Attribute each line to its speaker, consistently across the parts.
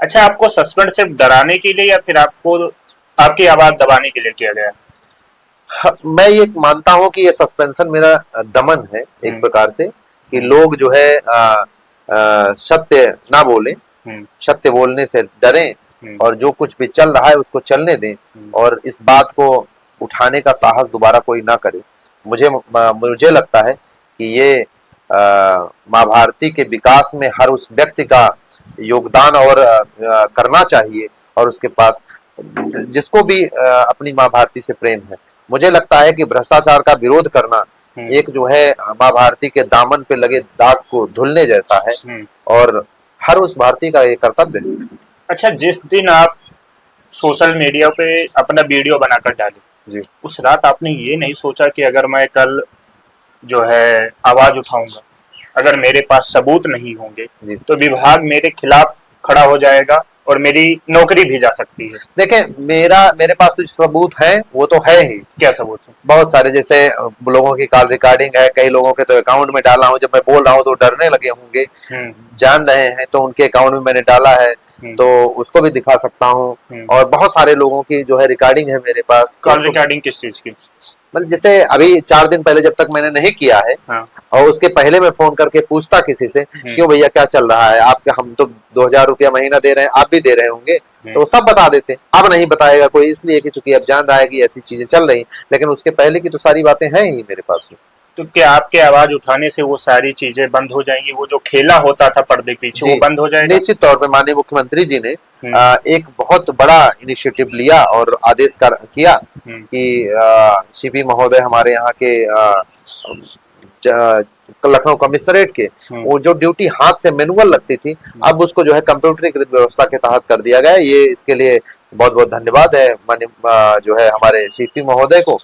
Speaker 1: अच्छा, आपको सस्पेंड सिर्फ डराने के लिए या फिर आपको आपकी आवाज दबाने के लिए किया गया?
Speaker 2: हाँ, मैं ये मानता हूँ कि ये सस्पेंशन मेरा दमन है एक प्रकार से, कि लोग जो है सत्य ना बोले, सत्य बोलने से डरें और जो कुछ भी चल रहा है उसको चलने दें और इस बात को उठाने का साहस दोबारा कोई ना करे। मुझे लगता है कि ये माँ भारती के विकास में हर उस व्यक्ति का योगदान और करना चाहिए, और उसके पास जिसको भी अपनी माँ भारती से प्रेम है। मुझे लगता है कि भ्रष्टाचार का विरोध करना एक जो है माँ भारती के दामन पे लगे दाग को धुलने जैसा है, और हर उस भारतीय का ये कर्तव्य है।
Speaker 1: अच्छा, जिस दिन आप सोशल मीडिया पे अपना वीडियो बनाकर डाले,
Speaker 2: जी
Speaker 1: उस रात आपने ये नहीं सोचा कि अगर मैं कल जो है आवाज उठाऊंगा, अगर मेरे पास सबूत नहीं होंगे तो विभाग मेरे खिलाफ खड़ा हो जाएगा और मेरी नौकरी भी जा सकती है?
Speaker 2: देखें, मेरे पास तो सबूत है, वो तो है ही।
Speaker 1: क्या सबूत है?
Speaker 2: बहुत सारे, जैसे लोगों की कॉल रिकॉर्डिंग है, कई लोगों के तो अकाउंट में डाला हूं, जब मैं बोल रहा हूं तो डरने लगे होंगे, जान रहे हैं, तो उनके अकाउंट में मैंने डाला है, तो उसको भी दिखा सकता हूं। और बहुत सारे लोगों की जो है रिकॉर्डिंग है मेरे पास।
Speaker 1: कॉल रिकॉर्डिंग किस चीज की?
Speaker 2: मतलब जैसे अभी 4 दिन पहले जब तक मैंने नहीं किया है, और उसके पहले मैं फोन करके पूछता किसी से, क्यों भैया क्या चल रहा है आपके, हम तो 2000 रुपया महीना दे रहे हैं, आप भी दे रहे होंगे, तो सब बता देते। अब नहीं बताएगा कोई, इसलिए कि चूंकि अब जान रहा है कि ऐसी चीजें चल रही, लेकिन उसके पहले की तो सारी बातें हैं ही मेरे पास में।
Speaker 1: तो क्या आपके आवाज उठाने से वो सारी चीजें बंद हो जाएंगी? वो जो खेला होता था पर्दे के पीछे, वो बंद हो जाएगा?
Speaker 2: निश्चित तौर पे माननीय मुख्यमंत्री जी ने एक बहुत बड़ा इनिशिएटिव लिया और आदेश किया कि सीपी महोदय हमारे यहाँ के लखनऊ कमिश्नरेट के, वो जो ड्यूटी हाथ से मैनुअल लगती थी, अब उसको जो है कंप्यूटरीकृत व्यवस्था के तहत कर दिया गया है। ये इसके लिए बहुत बहुत धन्यवाद है माननीय जो है हमारे सीपी महोदय को।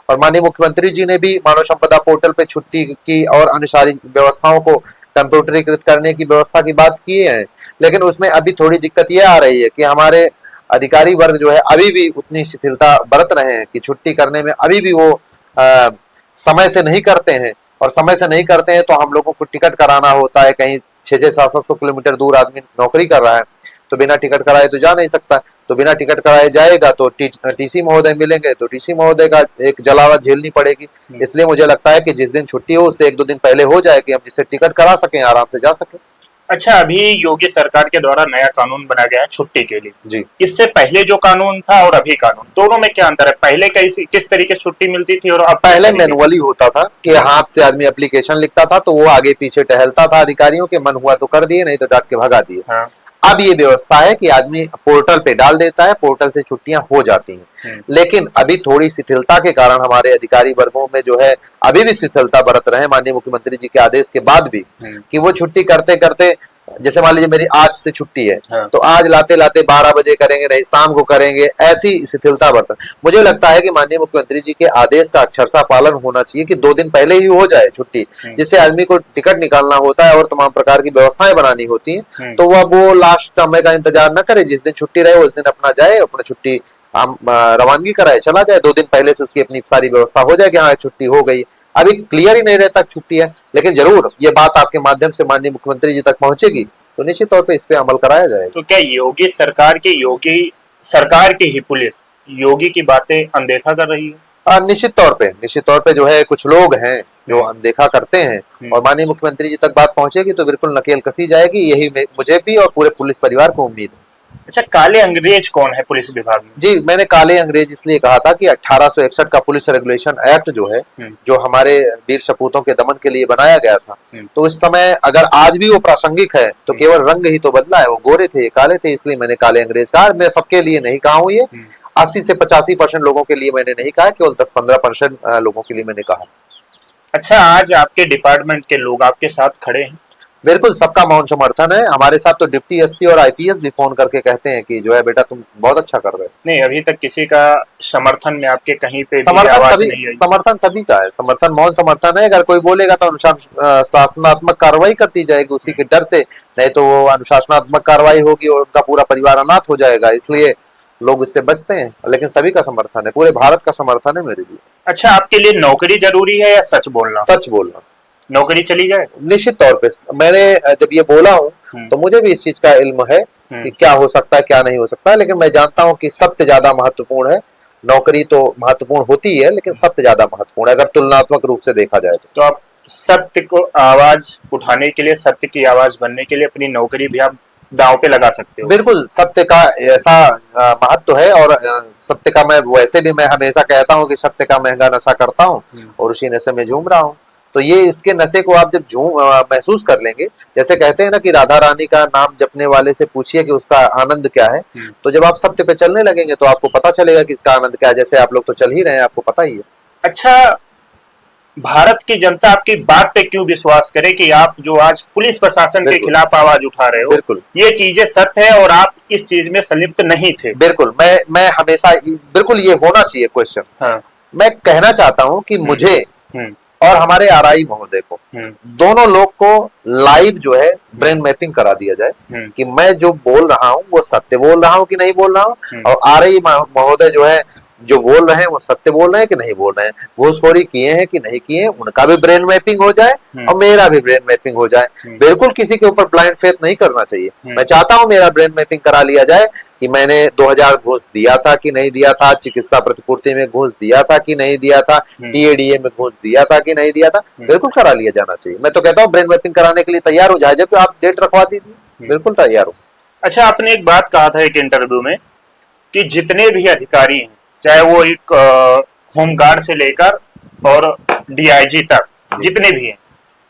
Speaker 2: और माननीय मुख्यमंत्री जी ने भी मानव संपदा पोर्टल पे छुट्टी की और अन्य सारी व्यवस्थाओं को कंप्यूटरीकृत करने की व्यवस्था की बात की है, लेकिन उसमें अभी थोड़ी दिक्कत ये आ रही है कि हमारे अधिकारी वर्ग जो है अभी भी उतनी शिथिलता बरत रहे हैं कि छुट्टी करने में अभी भी वो समय से नहीं करते हैं, और समय से नहीं करते हैं तो हम लोगों को टिकट कराना होता है। कहीं 600-700 किलोमीटर दूर आदमी नौकरी कर रहा है, तो बिना टिकट कराए तो जा नहीं सकता, तो बिना टिकट कराए जाएगा तो टीसी महोदय मिलेंगे, तो टीसी महोदय का एक जलावत झेलनी पड़ेगी। इसलिए मुझे लगता है कि जिस दिन छुट्टी हो उससे 1-2 दिन पहले हो जाए कि हम जिससे टिकट करा सकें, आराम से जा सके।
Speaker 1: अच्छा, अभी योगी सरकार के द्वारा नया कानून बनाया गया है छुट्टी के लिए
Speaker 2: जी।
Speaker 1: इससे पहले जो कानून था और अभी कानून, दोनों में क्या अंतर है? पहले किस तरीके से छुट्टी मिलती थी और अब
Speaker 2: पहले मैनुअली होता था कि हाथ से आदमी एप्लीकेशन लिखता था, तो वो आगे पीछे टहलता था, अधिकारियों के मन हुआ तो कर दिए, नहीं तो डांट के भगा दिए। अब ये व्यवस्था है कि आदमी पोर्टल पे डाल देता है, पोर्टल से छुट्टियां हो जाती हैं। लेकिन अभी थोड़ी शिथिलता के कारण हमारे अधिकारी वर्गों में जो है अभी भी शिथिलता बरत रहे हैं, माननीय मुख्यमंत्री जी के आदेश के बाद भी, कि वो छुट्टी करते करते, जैसे मान लीजिए मेरी आज से छुट्टी है, तो आज लाते लाते 12 बजे करेंगे, नहीं शाम को करेंगे, ऐसी शिथिलता बरतन। मुझे लगता है कि माननीय मुख्यमंत्री जी के आदेश का अक्षरशः पालन होना चाहिए कि 2 दिन पहले ही हो जाए छुट्टी, जिससे आदमी को टिकट निकालना होता है और तमाम प्रकार की व्यवस्थाएं बनानी होती हैं, तो वह वो लास्ट समय का इंतजार न करे, जिस दिन छुट्टी रहे उस दिन अपना जाए, अपना छुट्टी रवानगी कराए चला जाए। 2 दिन पहले से उसकी अपनी सारी व्यवस्था हो जाए कि हाँ छुट्टी हो गई। अभी क्लियर ही नहीं रहता छुट्टी है, लेकिन जरूर ये बात आपके माध्यम से माननीय मुख्यमंत्री जी तक पहुंचेगी तो निश्चित तौर पे इस पे अमल कराया जाएगा।
Speaker 1: तो क्या योगी सरकार की ही पुलिस योगी की बातें अनदेखा कर रही है?
Speaker 2: निश्चित तौर पे जो है कुछ लोग हैं जो अनदेखा करते हैं, और माननीय मुख्यमंत्री जी तक बात पहुंचेगी तो बिल्कुल नकेल कसी जाएगी, यही मुझे भी और पूरे पुलिस परिवार को उम्मीद है।
Speaker 1: अच्छा, काले अंग्रेज कौन है पुलिस विभाग में?
Speaker 2: जी, मैंने काले अंग्रेज इसलिए कहा था कि 1861 का पुलिस रेगुलेशन एक्ट जो है, जो हमारे वीर सपूतों के दमन के लिए बनाया गया था, तो इस समय अगर आज भी वो प्रासंगिक है तो केवल रंग ही तो बदला है, वो गोरे थे काले थे, इसलिए मैंने काले अंग्रेज कहा। मैं सबके लिए नहीं कहा हूँ, ये 80 से 85% लोगों के लिए मैंने नहीं कहा, केवल 10-15% लोगों के लिए मैंने कहा।
Speaker 1: अच्छा, आज आपके डिपार्टमेंट के लोग आपके साथ खड़े हैं?
Speaker 2: बिल्कुल, सबका मौन समर्थन है। हमारे साथ तो डिप्टी एसपी और आईपीएस भी फोन करके कहते हैं कि जो है बेटा तुम बहुत अच्छा कर रहे हो।
Speaker 1: नहीं, अभी तक किसी का समर्थन में आपके कहीं पे
Speaker 2: समर्थन सभी का है, समर्थन मौन समर्थन है। अगर कोई बोलेगा तो अनुशासनात्मक कार्रवाई करती जाएगी उसी के डर से, नहीं तो वो अनुशासनात्मक कार्रवाई होगी और उनका पूरा परिवार अनाथ हो जाएगा, इसलिए लोग इससे बचते हैं। लेकिन सभी का समर्थन है, पूरे भारत का समर्थन है मेरे लिए।
Speaker 1: अच्छा, आपके लिए नौकरी जरूरी है या सच बोलना?
Speaker 2: सच बोलना।
Speaker 1: नौकरी चली जाए?
Speaker 2: निश्चित तौर पे मैंने जब ये बोला हूँ तो मुझे भी इस चीज का इल्म है कि क्या हो सकता है क्या नहीं हो सकता, लेकिन मैं जानता हूँ कि सत्य ज्यादा महत्वपूर्ण है। नौकरी तो महत्वपूर्ण होती है लेकिन सत्य ज्यादा महत्वपूर्ण है अगर तुलनात्मक रूप से देखा जाए
Speaker 1: तो आप सत्य को आवाज उठाने के लिए, सत्य की आवाज बनने के लिए अपनी नौकरी भी आप दांव पे लगा सकते हो।
Speaker 2: बिल्कुल, सत्य का ऐसा महत्व है और सत्य का मैं हमेशा कहता हूँ कि सत्य का महंगा नशा करता हूँ और उसी नशे में झूम रहा हूँ। तो ये इसके नशे को आप जब महसूस कर लेंगे, जैसे कहते हैं ना कि राधा रानी का नाम जपने वाले से पूछिए कि उसका आनंद क्या है, तो जब आप सत्य पे चलने लगेंगे तो आपको पता चलेगा कि इसका आनंद क्या है। जैसे आप लोग तो चल ही रहे हैं, आपको पता ही है।
Speaker 1: अच्छा, भारत की जनता आपकी बात पे क्यों विश्वास करे कि आप जो आज पुलिस प्रशासन के खिलाफ आवाज उठा रहे हो,
Speaker 2: बिल्कुल
Speaker 1: ये चीजें सत्य है और आप इस चीज में संलिप्त नहीं थे?
Speaker 2: बिल्कुल, मैं हमेशा बिल्कुल ये होना चाहिए क्वेश्चन।
Speaker 1: हाँ।
Speaker 2: मैं कहना चाहता हूँ कि मुझे और हमारे आरआई महोदय को, दोनों लोग को लाइव जो है ब्रेन मैपिंग करा दिया जाए कि मैं जो बोल रहा हूँ वो सत्य बोल रहा हूँ कि नहीं बोल रहा हूँ, और आरआई महोदय जो है जो बोल रहे हैं वो सत्य बोल रहे हैं कि नहीं बोल रहे हैं, घूसखोरी किए हैं कि नहीं किए हैं, उनका भी ब्रेन मैपिंग हो जाए और मेरा भी ब्रेन मैपिंग हो जाए। बिल्कुल किसी के ऊपर ब्लाइंड फेथ नहीं करना चाहिए। मैं चाहता हूं मेरा ब्रेन मैपिंग करा लिया जाए कि मैंने 2000 घूस दिया था कि नहीं दिया था, चिकित्सा प्रतिपूर्ति में घूस दिया था कि नहीं दिया था, टीएडीए में घूस दिया था कि नहीं दिया था, बिल्कुल करा लिया जाना चाहिए। मैं तो कहता हूँ ब्रेन मैपिंग कराने के लिए तैयार हो जाए, जब आप डेट रखवा दीजिए, बिल्कुल तैयार हो।
Speaker 1: अच्छा, आपने एक बात कहा था एक इंटरव्यू में कि जितने भी अधिकारी हैं, चाहे वो एक होमगार्ड से लेकर और डीआईजी तक, जितने भी हैं,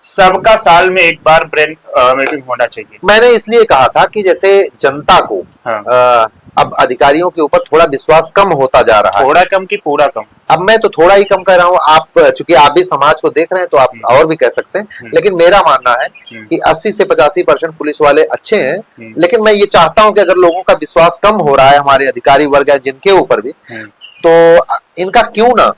Speaker 1: सबका साल में एक बार ब्रेन मैपिंग होना चाहिए।
Speaker 2: मैंने इसलिए कहा था कि जैसे जनता को अब अधिकारियों के ऊपर थोड़ा विश्वास कम होता जा रहा है।
Speaker 1: थोड़ा कम कि पूरा कम?
Speaker 2: अब मैं तो थोड़ा ही कम कह रहा हूँ, आप चूंकि आप भी समाज को देख रहे हैं तो आप और भी कह सकते हैं, लेकिन मेरा मानना है कि 80 से 85% पुलिस वाले अच्छे हैं, लेकिन मैं ये चाहता हूं कि अगर लोगों का विश्वास कम हो रहा है हमारे अधिकारी वर्ग है जिनके ऊपर भी, तो इनका क्यों ना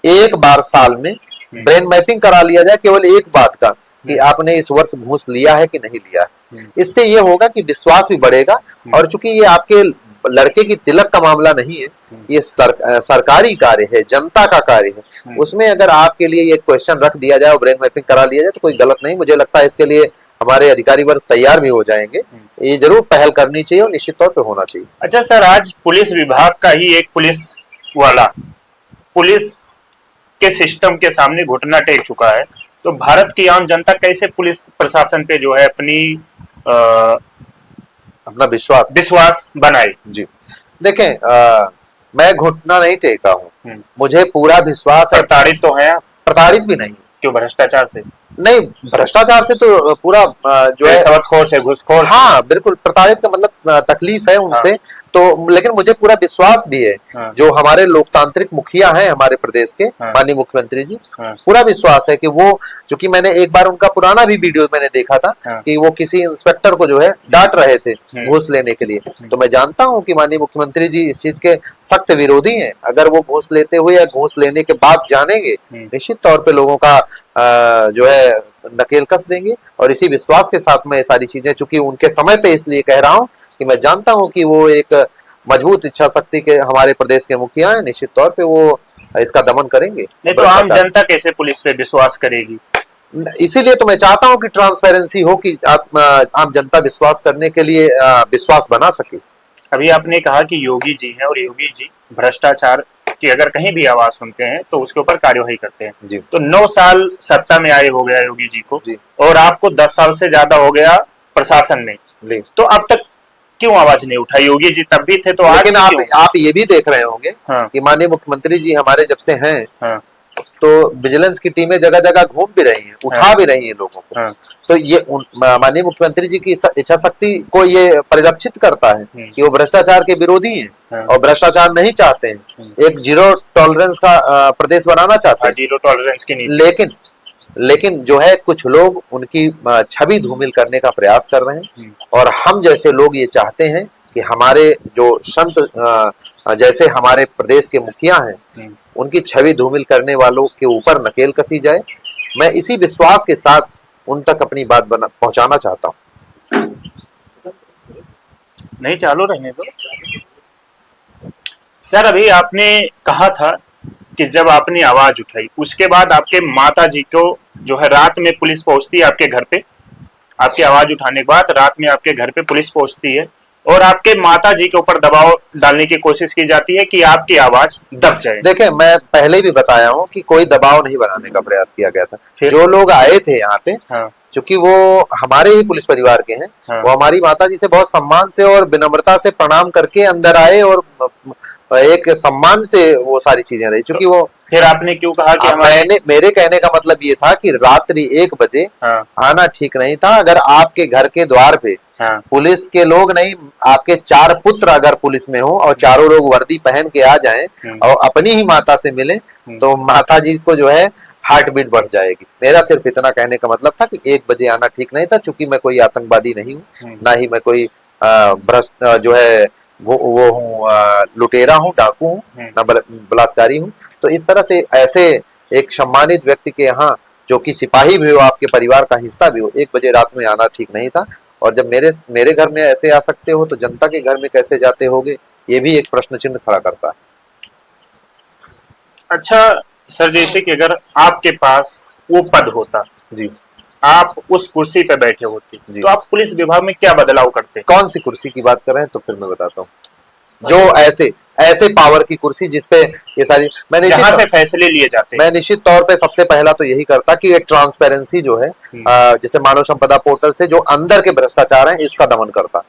Speaker 2: एक बार साल में ब्रेन मैपिंग करा लिया जाए केवल एक बात का कि आपने इस वर्ष घूस लिया है कि नहीं लिया है। इससे ये होगा कि विश्वास भी बढ़ेगा, और चूंकि ये आपके लड़के की तिलक का मामला नहीं है, ये सरकारी कार्य है, जनता का कार्य है, उसमें अगर आपके लिए ये क्वेश्चन रख दिया जाए और ब्रेन मैपिंग करा लिया जाए तो कोई गलत नहीं। मुझे लगता है इसके लिए हमारे अधिकारी वर्ग तैयार भी हो जाएंगे। ये जरूर पहल करनी चाहिए और निश्चित तौर पे होना चाहिए।
Speaker 1: अच्छा सर, आज पुलिस विभाग का ही एक पुलिस वाला पुलिस के सिस्टम के सामने घुटना टेक चुका है, तो भारत की आम जनता कैसे पुलिस प्रशासन पे जो है
Speaker 2: अपना विश्वास
Speaker 1: बनाए?
Speaker 2: जी देखें, मैं घुटना नहीं टेका हूँ, मुझे पूरा विश्वास है।
Speaker 1: प्रताड़ित तो है आप?
Speaker 2: प्रताड़ित भी नहीं।
Speaker 1: क्यों, भ्रष्टाचार से?
Speaker 2: नहीं, भ्रष्टाचार से तो पूरा जो है
Speaker 1: सबतखोर से, घुसखोर।
Speaker 2: हाँ बिल्कुल, प्रताड़ित का मतलब तकलीफ है उनसे। तो लेकिन मुझे पूरा विश्वास भी है जो हमारे लोकतांत्रिक मुखिया हैं हमारे प्रदेश के, माननीय मुख्यमंत्री जी, पूरा विश्वास है कि वो, चूंकि मैंने एक बार उनका पुराना भी वीडियो मैंने देखा था कि वो किसी इंस्पेक्टर को जो है डांट रहे थे घूस लेने के लिए, तो मैं जानता हूं कि माननीय मुख्यमंत्री जी इस चीज के सख्त विरोधी हैं। अगर वो घूस लेते हुए या घूस लेने के बाद जानेंगे, निश्चित तौर पे लोगों का जो है नकेल कस देंगे। और इसी विश्वास के साथ मैं सारी चीजें, चूंकि उनके समय पे इसलिए कह रहा हूं कि मैं जानता हूं कि वो एक मजबूत इच्छा शक्ति के हमारे प्रदेश के मुखिया हैं, निश्चित तौर पे वो इसका दमन करेंगे।
Speaker 1: नहीं तो आम जनता कैसे पुलिस पे विश्वास करेगी?
Speaker 2: इसीलिए तो मैं चाहता हूं कि ट्रांसपेरेंसी हो, कि आम जनता विश्वास करने के लिए विश्वास बना सके।
Speaker 1: अभी आपने कहा कि योगी जी हैं और योगी जी भ्रष्टाचार की अगर कहीं भी आवाज सुनते हैं तो उसके ऊपर कार्यवाही करते हैं
Speaker 2: जी।
Speaker 1: तो 9 साल सत्ता में आए हो गया योगी जी को जी। और आपको 10 साल से ज्यादा हो गया प्रशासन ने, तो अब तक क्यों आवाज नहीं उठाई? योगी जी तब भी थे, तो
Speaker 2: लेकिन आप ये भी देख रहे होंगे कि माननीय मुख्यमंत्री जी हमारे जब से हैं तो विजिलेंस की टीमें जगह जगह घूम भी रही हैं, उठा भी रही हैं लोगों को। तो ये माननीय मुख्यमंत्री जी की इच्छा शक्ति को ये परिलक्षित करता है कि वो भ्रष्टाचार के विरोधी हैं और भ्रष्टाचार नहीं चाहते हैं, एक जीरो टॉलरेंस का प्रदेश बनाना चाहते हैं,
Speaker 1: जीरो टॉलरेंस की नीति।
Speaker 2: लेकिन जो है कुछ लोग उनकी छवि धूमिल करने का प्रयास कर रहे हैं, और हम जैसे लोग ये चाहते हैं कि हमारे जो संत जैसे हमारे प्रदेश के मुखिया हैं उनकी छवि धूमिल करने वालों के ऊपर नकेल कसी जाए। मैं इसी विश्वास के साथ उन तक अपनी बात पहुंचाना चाहता हूं।
Speaker 1: नहीं, चालू रहने दो सर। अभी आपने कहा था कि जब आपने आवाज उठाई उसके बाद आपके माता जी को जो है रात में पुलिस पहुंचती है आपके घर पे, आपकी आवाज उठाने के बाद रात में आपके घर पे पुलिस पहुंचती है और आपके माता जी के ऊपर दबाव डालने की कोशिश की जाती है कि आपकी आवाज दब जाए।
Speaker 2: देखें, मैं पहले भी बताया हूँ कि कोई दबाव नहीं बनाने का प्रयास किया गया था। जो लोग आए थे यहाँ पे,
Speaker 1: हाँ।
Speaker 2: चूंकि वो हमारे ही पुलिस परिवार के हैं,
Speaker 1: हाँ।
Speaker 2: वो हमारी माता जी से बहुत सम्मान से और विनम्रता से प्रणाम करके अंदर आए और एक सम्मान से वो सारी चीजें रही। चूंकि वो
Speaker 1: फिर आपने क्यों कहा कि
Speaker 2: मेरे कहने का मतलब ये था कि रात्रि 1 बजे आना ठीक नहीं था। अगर आपके घर के द्वार पे पुलिस के लोग नहीं, आपके 4 पुत्र अगर पुलिस में हो और चारों लोग वर्दी पहन के आ जाएं और अपनी ही माता से मिले, तो माता जी को जो है हार्ट बीट बढ़ जाएगी। मेरा सिर्फ इतना कहने का मतलब था कि 1 बजे आना ठीक नहीं था। चूंकि मैं कोई आतंकवादी नहीं हूँ, ना ही मैं कोई भ्रष्ट जो है वो हूँ, लुटेरा हूँ, डाकू हूँ, ना बलात्कारी हूँ। तो इस तरह से ऐसे एक सम्मानित व्यक्ति के यहाँ, जो कि सिपाही भी हो, आपके परिवार का हिस्सा भी हो, 1 बजे रात में आना ठीक नहीं था। और जब मेरे घर में ऐसे आ सकते हो तो जनता के घर में कैसे जाते होगे, ये भी एक प्रश्न चिन्ह खड़ा करता है।
Speaker 1: अच्छा सर, जैसे कि अगर आपके पास वो पद होता
Speaker 2: जी,
Speaker 1: आप उस कुर्सी पे बैठे होते, तो आप पुलिस विभाग में क्या बदलाव करते?
Speaker 2: कौन सी कुर्सी की बात कर रहे हैं, तो फिर मैं बताता हूँ। जो ऐसे पावर की कुर्सी जिसपे ये सारी
Speaker 1: जहां से फैसले लिए जाते हैं,
Speaker 2: मैं निश्चित तौर पे सबसे पहला तो यही करता कि एक ट्रांसपेरेंसी जो है, जैसे मानव संपदा पोर्टल से जो अंदर के भ्रष्टाचार हैं इसका दमन करता।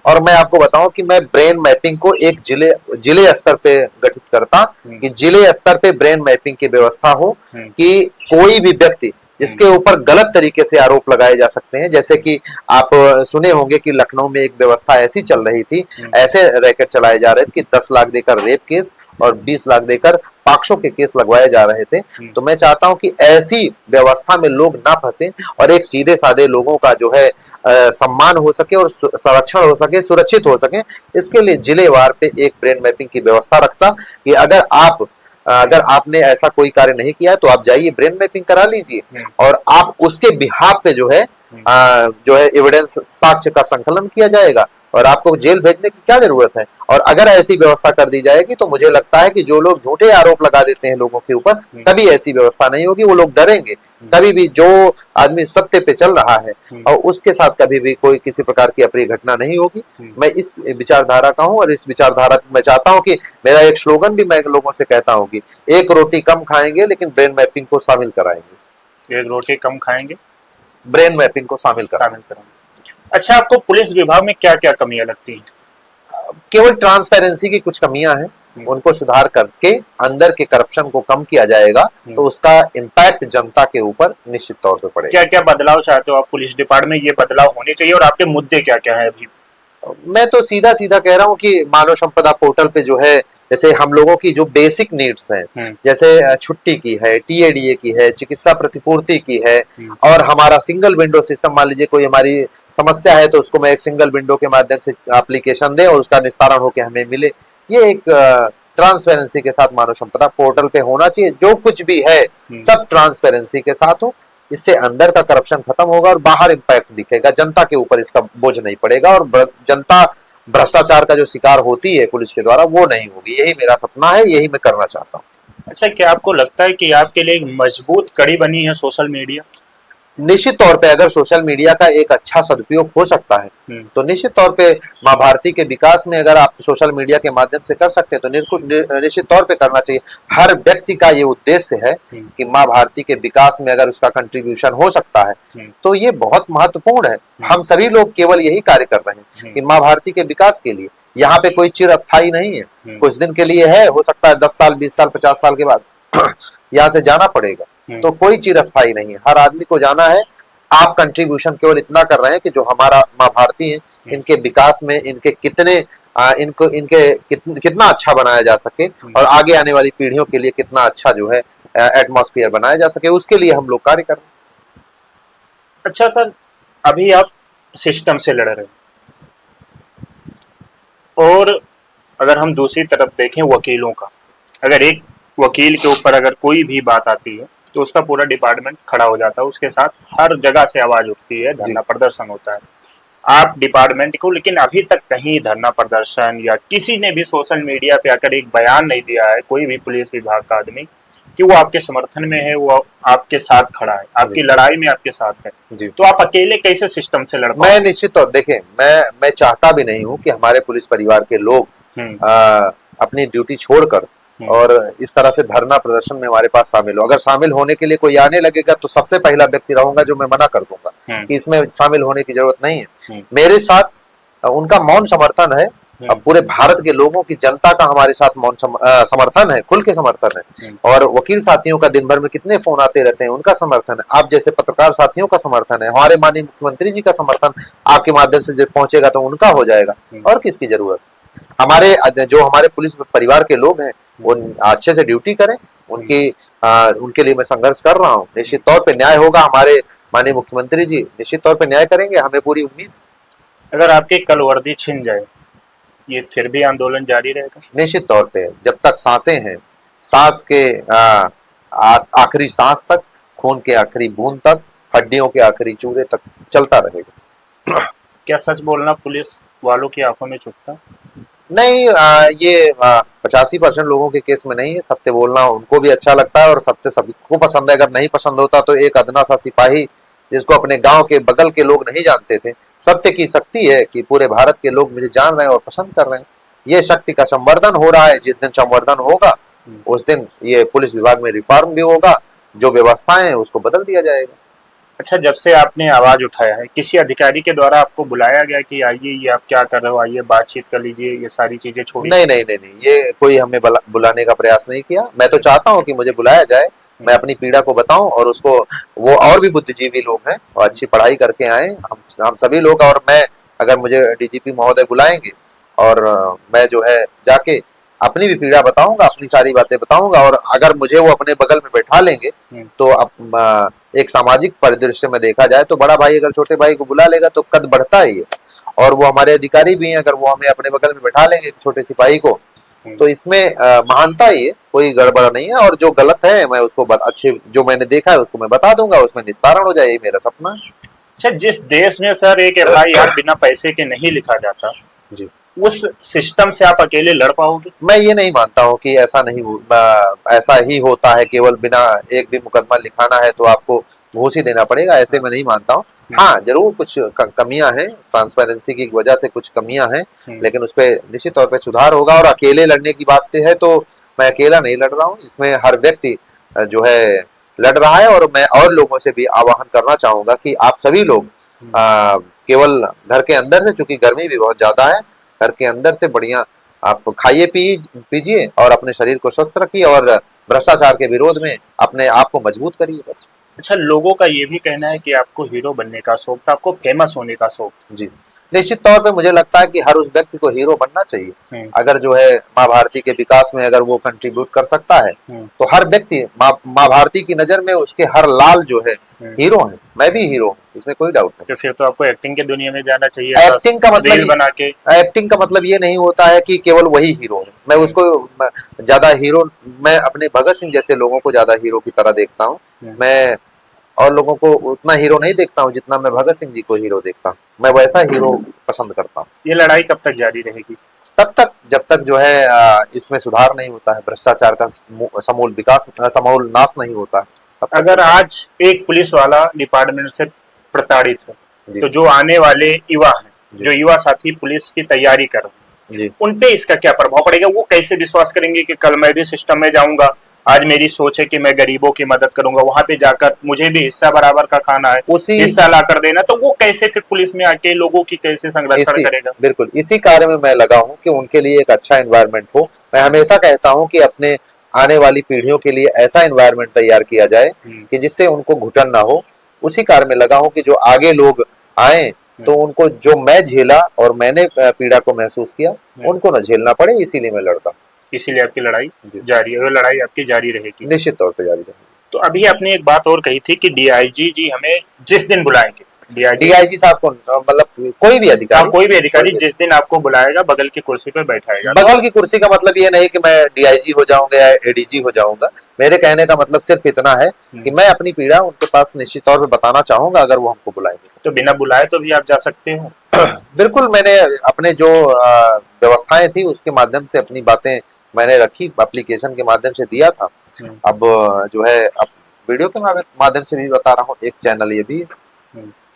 Speaker 2: और मैं आपको बताऊं कि मैं ब्रेन मैपिंग को एक जिले स्तर पे गठित करता, कि जिले स्तर पे ब्रेन मैपिंग की व्यवस्था हो, कि कोई भी व्यक्ति जिसके ऊपर गलत तरीके से आरोप लगाए जा सकते हैं, जैसे कि आप सुने होंगे कि लखनऊ में एक व्यवस्था ऐसी चल रही थी, ऐसे रैकेट चलाए जा रहे थे कि 10 लाख देकर रेप केस और 20 लाख देकर पॉक्सो के केस लगवाए जा रहे थे। तो मैं चाहता हूं कि ऐसी व्यवस्था में लोग ना फंसे और एक सीधे साधे लोगों का जो है सम्मान हो सके और संरक्षण हो सके, सुरक्षित हो सके। इसके लिए जिलेवार पे एक ब्रेन मैपिंग की व्यवस्था रखता कि अगर आपने ऐसा कोई कार्य नहीं किया तो आप जाइए ब्रेन मैपिंग करा लीजिए और आप उसके बिहाफ पे जो है एविडेंस, साक्ष्य का संकलन किया जाएगा और आपको जेल भेजने की क्या जरूरत है। और अगर ऐसी व्यवस्था कर दी जाएगी तो मुझे लगता है कि जो लोग झूठे आरोप लगा देते हैं लोगों के ऊपर, कभी ऐसी व्यवस्था नहीं होगी, वो लोग डरेंगे। कभी भी जो आदमी सत्य पे चल रहा है और उसके साथ कभी भी कोई किसी प्रकार की अप्रिय घटना नहीं होगी। मैं इस विचारधारा का हूं और इस विचारधारा मैं चाहता हूं कि मेरा एक स्लोगन भी मैं लोगों से कहता हूं कि 1 रोटी कम खाएंगे लेकिन ब्रेन मैपिंग को शामिल कराएंगे।
Speaker 1: 1 रोटी कम खाएंगे,
Speaker 2: ब्रेन मैपिंग को शामिल कराएंगे।
Speaker 1: अच्छा, आपको पुलिस विभाग में क्या क्या कमियां लगती हैं?
Speaker 2: केवल ट्रांसपेरेंसी की कुछ कमियां हैं, उनको सुधार करके अंदर के करप्शन को कम किया जाएगा तो उसका इम्पैक्ट जनता के ऊपर निश्चित तौर पे पड़ेगा।
Speaker 1: क्या क्या बदलाव चाहते हो आप पुलिस डिपार्टमेंट में, ये बदलाव होने चाहिए और आपके मुद्दे क्या क्या है अभी?
Speaker 2: मैं तो सीधा सीधा कह रहा हूँ कि मानव संपदा पोर्टल पे जो है, जैसे हम लोगों की जो बेसिक नीड्स हैं, जैसे छुट्टी की है, टीएडीए की है, चिकित्सा प्रतिपूर्ति की है, और हमारा सिंगल विंडो सिस्टम, मान लीजिए कोई हमारी समस्या है तो उसको मैं एक सिंगल विंडो के माध्यम से एप्लीकेशन दे और उसका निस्तारण होकर हमें मिले, ये एक ट्रांसपेरेंसी के साथ मानव संपदा पोर्टल पे होना चाहिए। जो कुछ भी है सब ट्रांसपेरेंसी के साथ हो, इससे अंदर का करप्शन खत्म होगा और बाहर इम्पैक्ट दिखेगा, जनता के ऊपर इसका बोझ नहीं पड़ेगा और जनता भ्रष्टाचार का जो शिकार होती है पुलिस के द्वारा वो नहीं होगी। यही मेरा सपना है, यही मैं करना चाहता हूँ।
Speaker 1: अच्छा, क्या आपको लगता है कि आपके लिए एक मजबूत कड़ी बनी है सोशल मीडिया?
Speaker 2: निश्चित तौर पे अगर सोशल मीडिया का एक अच्छा सदुपयोग हो सकता है तो निश्चित तौर पे माँ भारती के विकास में अगर आप सोशल मीडिया के माध्यम से कर सकते हैं तो निश्चित तौर पे करना चाहिए। हर व्यक्ति का ये उद्देश्य है कि माँ भारती के विकास में अगर उसका कंट्रीब्यूशन हो सकता है तो ये बहुत महत्वपूर्ण है। हम सभी लोग केवल यही कार्य कर रहे हैं कि माँ भारती के विकास के लिए। यहाँ पे कोई चिर अस्थायी नहीं है, कुछ दिन के लिए है, हो सकता है 10 साल 20 साल 50 साल के बाद यहाँ से जाना पड़ेगा, तो कोई चिरस्थायी नहीं है, हर आदमी को जाना है। आप कंट्रीब्यूशन केवल इतना कर रहे हैं कि जो हमारा माँ भारती है इनके विकास में इनके कितना अच्छा बनाया जा सके और आगे आने वाली पीढ़ियों के लिए कितना अच्छा जो है एटमॉस्फेयर बनाया जा सके, उसके लिए हम लोग कार्य कर रहे हैं।
Speaker 1: अच्छा सर, अभी आप सिस्टम से लड़ रहे हैं और अगर हम दूसरी तरफ देखें वकीलों का, अगर एक वकील के ऊपर अगर कोई भी बात आती है तो उसका पूरा डिपार्टमेंट खड़ा हो जाता है, उसके साथ हर जगह से आवाज उठती है, धरना प्रदर्शन होता है। आप डिपार्टमेंट को, लेकिन अभी तक कहीं धरना प्रदर्शन या किसी ने भी सोशल मीडिया पे आकर एक बयान नहीं दिया है, कोई भी पुलिस विभाग का आदमी, कि वो आपके समर्थन में है, वो आपके साथ खड़ा है, आपकी लड़ाई में आपके साथ है जी। तो आप अकेले कैसे सिस्टम से लड़ पाओ?
Speaker 2: मैं निश्चित तौर, देखें, मैं चाहता भी नहीं हूं कि हमारे पुलिस परिवार के लोग अपनी ड्यूटी छोड़कर और इस तरह से धरना प्रदर्शन में हमारे पास शामिल हो। अगर शामिल होने के लिए कोई आने लगेगा तो सबसे पहला व्यक्ति रहूंगा जो मैं मना कर दूंगा कि इसमें शामिल होने की जरूरत नहीं है। मेरे साथ उनका मौन समर्थन है। अब पूरे भारत के लोगों की जनता का हमारे साथ मौन समर्थन है, खुल के समर्थन है। और वकील साथियों का दिन भर में कितने फोन आते रहते हैं, उनका समर्थन है। आप जैसे पत्रकार साथियों का समर्थन है, हमारे माननीय मुख्यमंत्री जी का समर्थन आपके माध्यम से जब पहुंचेगा तो उनका हो जाएगा। और किसकी जरूरत? हमारे पुलिस परिवार के लोग हैं वो अच्छे से ड्यूटी करें, उनके लिए मैं संघर्ष कर रहा हूँ। निश्चित तौर पे न्याय होगा। हमारे माननीय मुख्यमंत्री जी निश्चित तौर पे न्याय करेंगे, हमें पूरी उम्मीद।
Speaker 1: अगर आपकी कल वर्दी छिन जाए, ये फिर भी आंदोलन जारी रहेगा?
Speaker 2: निश्चित तौर पे, जब तक सांसें हैं, सांस के आखिरी सांस तक, खून के आखिरी बूंद तक, हड्डियों के आखिरी चूरे तक चलता रहेगा।
Speaker 1: क्या सच बोलना पुलिस वालों की आंखों में चुभता?
Speaker 2: नहीं, ये 85% लोगों के केस में नहीं है। सत्य बोलना उनको भी अच्छा लगता है और सत्य सबको पसंद है। अगर नहीं पसंद होता तो एक अदना सा सिपाही जिसको अपने गांव के बगल के लोग नहीं जानते थे, सत्य की शक्ति है कि पूरे भारत के लोग मुझे जान रहे हैं और पसंद कर रहे हैं। ये शक्ति का संवर्धन हो रहा है। जिस दिन संवर्धन होगा उस दिन ये पुलिस विभाग में रिफॉर्म भी होगा, जो व्यवस्थाएं हैं उसको बदल दिया जाएगा।
Speaker 1: अच्छा, जब से आपने आवाज उठाया है, किसी अधिकारी के द्वारा आपको बुलाया गया कि आइए, ये आप क्या कर रहे हो, आइए बातचीत कर लीजिए, ये सारी चीजें छोड़िए?
Speaker 2: नहीं, ये कोई हमें बुलाने का प्रयास नहीं किया। मैं तो चाहता हूँ कि मुझे बुलाया जाए, मैं अपनी पीड़ा को बताऊं और उसको, वो और भी बुद्धिजीवी लोग हैं और अच्छी पढ़ाई करके आए, हम सभी लोग। और मैं, अगर मुझे डीजीपी महोदय बुलाएंगे और मैं जो है जाके अपनी भी पीड़ा बताऊंगा, अपनी सारी बातें बताऊंगा। और अगर मुझे वो अपने बगल में बैठा लेंगे तो एक सामाजिक परिदृश्य में देखा जाए तो बड़ा भाई अगर छोटे भाई को बुला लेगा तो कद बढ़ता ही है। और वो हमारे अधिकारी भी हैं, अगर वो हमें अपने बगल में बैठा लेंगे छोटे सिपाही को, तो इसमें महानता ही है, कोई गड़बड़ नहीं है। और जो गलत है मैं उसको अच्छे, जो मैंने देखा है उसको मैं बता दूंगा, उसमें निस्तारण हो जाए, ये मेरा सपना है।
Speaker 1: अच्छा, जिस देश में सर एक FIR बिना पैसे के नहीं लिखा जाता जी, उस सिस्टम से आप अकेले लड़ पाओगे?
Speaker 2: मैं ये नहीं मानता हूँ कि ऐसा ही होता है, केवल बिना एक भी मुकदमा लिखाना है तो आपको घूस ही देना पड़ेगा, ऐसे मैं नहीं मानता हूँ। हाँ, जरूर कुछ कमियां हैं, ट्रांसपेरेंसी की वजह से कुछ कमियां हैं, लेकिन उस पर निश्चित तौर पे सुधार होगा। और अकेले लड़ने की बात है तो मैं अकेला नहीं लड़ रहा हूँ, इसमें हर व्यक्ति जो है लड़ रहा है। और मैं और लोगों से भी आह्वान करना चाहूंगा कि आप सभी लोग केवल घर के अंदर से, चूंकि गर्मी भी बहुत ज्यादा है, घर के अंदर से बढ़िया आप खाइए पीजिए और अपने शरीर को स्वस्थ रखिए और भ्रष्टाचार के विरोध में अपने आप को मजबूत करिए, बस।
Speaker 1: अच्छा, लोगों का ये भी कहना है कि आपको हीरो बनने का शौक था, आपको फेमस होने का शौक।
Speaker 2: जी, निश्चित तौर पे मुझे लगता है कि हर उस व्यक्ति को हीरो बनना चाहिए। अगर जो है माँ भारती के विकास में अगर वो कंट्रीब्यूट कर सकता है तो हर व्यक्ति, माँ भारती की नजर में उसके हर लाल जो है हीरो है। मैं भी हीरो हूँ, इसमें कोई डाउट नहीं।
Speaker 1: तो फिर तो आपको एक्टिंग के दुनिया में जाना चाहिए।
Speaker 2: एक्टिंग का मतलब ये नहीं होता है कि केवल वही हीरो है। मैं उसको ज्यादा हीरो, मैं अपने भगत सिंह जैसे लोगों को ज्यादा हीरो की तरह देखता हूँ। मैं और लोगों को उतना हीरो नहीं देखता हूँ जितना मैं भगत सिंह जी को हीरो देखता हूँ। मैं वैसा हीरो पसंद करता हूँ।
Speaker 1: ये लड़ाई कब तक जारी रहेगी?
Speaker 2: तब तक जब तक जो है इसमें सुधार नहीं होता है, भ्रष्टाचार का समूल नाश नहीं होता है।
Speaker 1: अगर आज एक पुलिस वाला डिपार्टमेंट से प्रताड़ित है तो जो आने वाले युवा हैं, जो युवा साथी पुलिस की तैयारी कर रहे हैं, उन पे इसका क्या प्रभाव पड़ेगा? वो कैसे विश्वास करेंगे कि कल मैं भी सिस्टम में जाऊंगा, आज मेरी सोच है कि मैं गरीबों की मदद करूंगा, वहां पे जाकर मुझे भी हिस्सा बराबर का खाना है, हिस्सा ला कर देना, तो वो कैसे फिर पुलिस में आके लोगों की कैसे संरक्षण करेगा?
Speaker 2: बिल्कुल इसी कार्य में मैं लगा हूँ कि उनके लिए एक अच्छा एनवायरनमेंट हो। मैं हमेशा कहता हूँ कि अपने आने वाली पीढ़ियों के लिए ऐसा एनवायरनमेंट तैयार किया जाए कि जिससे उनको घुटन ना हो। उसी कार्य में लगा हूँ कि जो आगे लोग आए तो उनको, जो मैं झेला और मैंने पीड़ा को महसूस किया, उनको ना झेलना पड़े, इसीलिए मैं लड़ता हूँ।
Speaker 1: इसीलिए आपकी लड़ाई जारी है, लड़ाई आपकी जारी रहेगी?
Speaker 2: निश्चित तौर पे जारी रहेगी।
Speaker 1: तो अभी आपने एक बात और कही थी कि DIG जी हमें जिस दिन बुलाएंगे,
Speaker 2: DIG साहब को, मतलब कोई भी अधिकारी,
Speaker 1: जिस दिन आपको बुलाएगा बगल की कुर्सी पे बैठाएगा।
Speaker 2: बगल की कुर्सी का मतलब ये नहीं कि मैं DIG हो जाऊंगा या ADG हो जाऊंगा। मेरे कहने का मतलब सिर्फ इतना है कि मैं अपनी पीड़ा उनके पास निश्चित तौर पे बताना चाहूंगा, अगर वो हमको बुलाएंगे।
Speaker 1: तो बिना बुलाए तो भी आप जा सकते हो?
Speaker 2: बिल्कुल, मैंने अपने जो व्यवस्थाएं थी उसके माध्यम से अपनी बातें मैंने रखी, एप्लीकेशन के माध्यम से दिया था। अब जो है अब वीडियो के माध्यम से भी बता रहा हूँ, एक चैनल ये भी है।